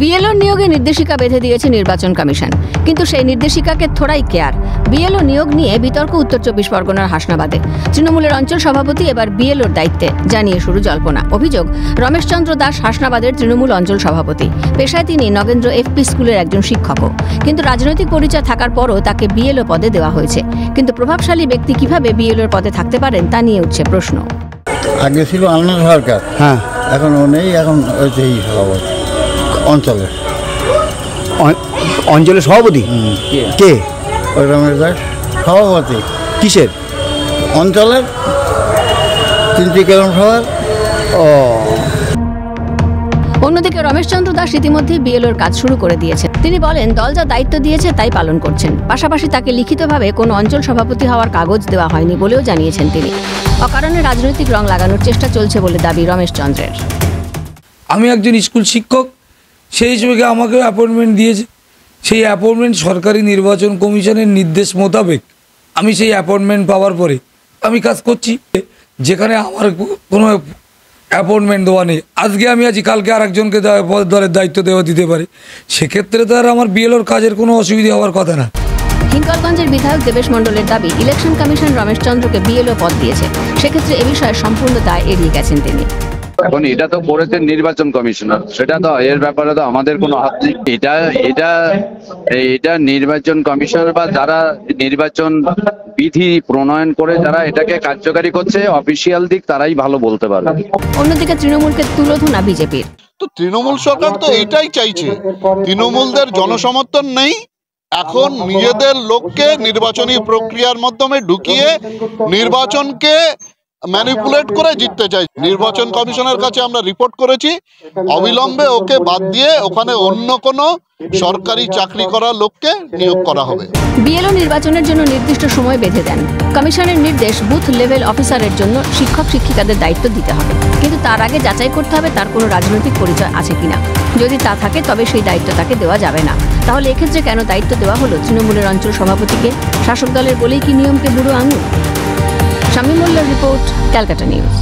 BLO নিয়োগে নির্দেশিকা বেঁধে দিয়েছে নির্বাচন কমিশন, কিন্তু সেই নির্দেশিকাকে থোড়াই কেয়ার। বিএলও নিয়োগ নিয়ে বিতর্ক উত্তর 24 পরগনার হাসনাবাদে। তৃণমূলের অঞ্চল সভাপতি এবার বিএলওর দায়িত্বে, জানিয়ে শুরু জল্পনা। অভিযোগ, রমেশচন্দ্র দাস হাসনাবাদের তৃণমূল অঞ্চল সভাপতি। পেশায় তিনি নগেন্দ্র এফপি স্কুলের একজন শিক্ষকও, কিন্তু রাজনৈতিক পরিচয় থাকার পরও তাকে বিএলও পদে দেওয়া হয়েছে। কিন্তু প্রভাবশালী ব্যক্তি কিভাবে বিএলওর পদে থাকতে পারেন তা নিয়ে উঠছে প্রশ্ন। আগে ছিল আনন্দ সরকার, হ্যাঁ, এখন ও নেই, এখন এই সভাপতি অঞ্চলের সভাপতি। কে? ওই রমেশ দাস সভাপতি। কিসের? অঞ্চলের চিন্তিকরণ সভার। অন্যদিকে রমেশচন্দ্র দাস ইতিমধ্যেই বিএলওর কাজ শুরু করে দিয়েছেন। তিনি বলেন, দল যা দায়িত্ব দিয়েছে তাই পালন করছেন। পাশাপাশি তাকে লিখিতভাবে কোনো অঞ্চল সভাপতি হওয়ার কাগজ দেওয়া হয়নি বলেও জানিয়েছেন তিনি। অকারণে রাজনৈতিক রং লাগানোর চেষ্টা চলছে বলে দাবি রমেশচন্দ্রের। আমি একজন স্কুল শিক্ষক, সেই হিসেবে আমাকে অ্যাপয়েন্টমেন্ট দিয়েছে। সেই অ্যাপয়েন্টমেন্ট সরকারি নির্বাচন কমিশনের নির্দেশ মোতাবেক আমি সেই অ্যাপয়েন্টমেন্ট পাওয়ার পরে আমি কাজ করছি। যেখানে আমার কোনো অ্যাপয়েন্টমেন্ট দেওয়া নেই, আজকে আমি আছি, কালকে আর একজনকে দলের দায়িত্ব দেওয়া দিতে পারে। সেক্ষেত্রে তো আর আমার বিএলওর কাজের কোনো অসুবিধা হওয়ার কথা না। হিঙ্গলগঞ্জের বিধায়ক দেবেশ মণ্ডলের দাবি, ইলেকশন কমিশন রমেশচন্দ্রকে বিএলও পদ দিয়েছে। সেক্ষেত্রে এ বিষয়ে সম্পূর্ণ দায় এড়িয়ে গেছেন তিনি। এখন এটা তো করেছেন নির্বাচন কমিশনার, সেটা তো এর ব্যাপারে তো আমাদের কোনো হাত নেই। এটা নির্বাচন কমিশনার বা যারা নির্বাচন বিধি প্রণয়ন করে যারা এটাকে কার্যকারী করছে, অফিসিয়াল দিক তারাই ভালো বলতে পারবে। অন্যদিকে তৃণমূলকে তুলোধনা বিজেপির। তো তৃণমূল সরকার তো এটাই চাইছে, তৃণমূলদের জনসমর্থন নেই, এখন নিজেদের লোককে নির্বাচনী প্রক্রিয়ার মাধ্যমে ঢুকিয়ে নির্বাচনকে ম্যানিপুলেট করে জিততে চাই। নির্বাচন কমিশনের কাছে আমরা রিপোর্ট করেছি, অবিলম্বে ওকে বাদ দিয়ে ওখানে অন্য কোনো সরকারি চাকরি করা লোককে নিয়োগ করা হবে। বিএলও নির্বাচনের জন্য নির্দিষ্ট সময় বেঁধে দেন কমিশনের নির্দেশ। বুথ লেভেল অফিসারের জন্য শিক্ষক শিক্ষিকাদের দায়িত্ব দিতে হবে, কিন্তু তার আগে যাচাই করতে হবে তার কোনো রাজনৈতিক পরিচয় আছে কিনা। যদি তা থাকে তবে সেই দায়িত্ব তাকে দেওয়া যাবে না। তাহলে এক্ষেত্রে কেন দায়িত্ব দেওয়া হলো তৃণমূলের অঞ্চল সভাপতিকে? শাসক দলের বলেই কি নিয়মকে বুড়ো আঙুল? শামীমুল্লাহর রিপোর্ট, ক্যালকাটা নিউজ।